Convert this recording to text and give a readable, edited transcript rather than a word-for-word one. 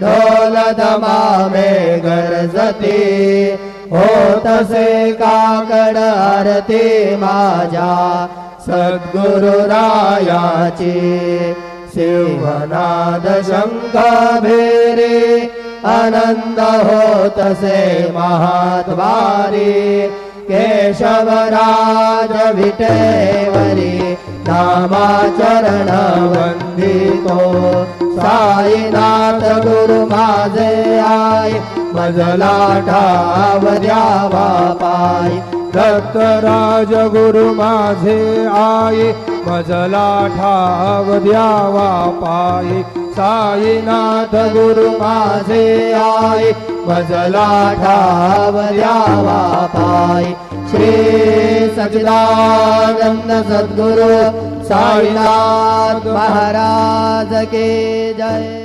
ढोल दमामे गरजती होतसे काकड आरती माझ्या सद्गुरुरायाची सिंहनाद शंख भेरी आनंद होतसे महाद्वारी केशवराज विटेवरी नामाचरण वंदितो साईनाथ गुरु माझे आय मजला ठाव द्यावा पाय दत्तराज गुरु माझे आय मजला ठाव द्यावा पाय साईनाथ गुरु माझे आय मजला ठाव द्यावा पाय श्री सच्चिदानंद सद्गुरु साईनाथ महाराज के जय।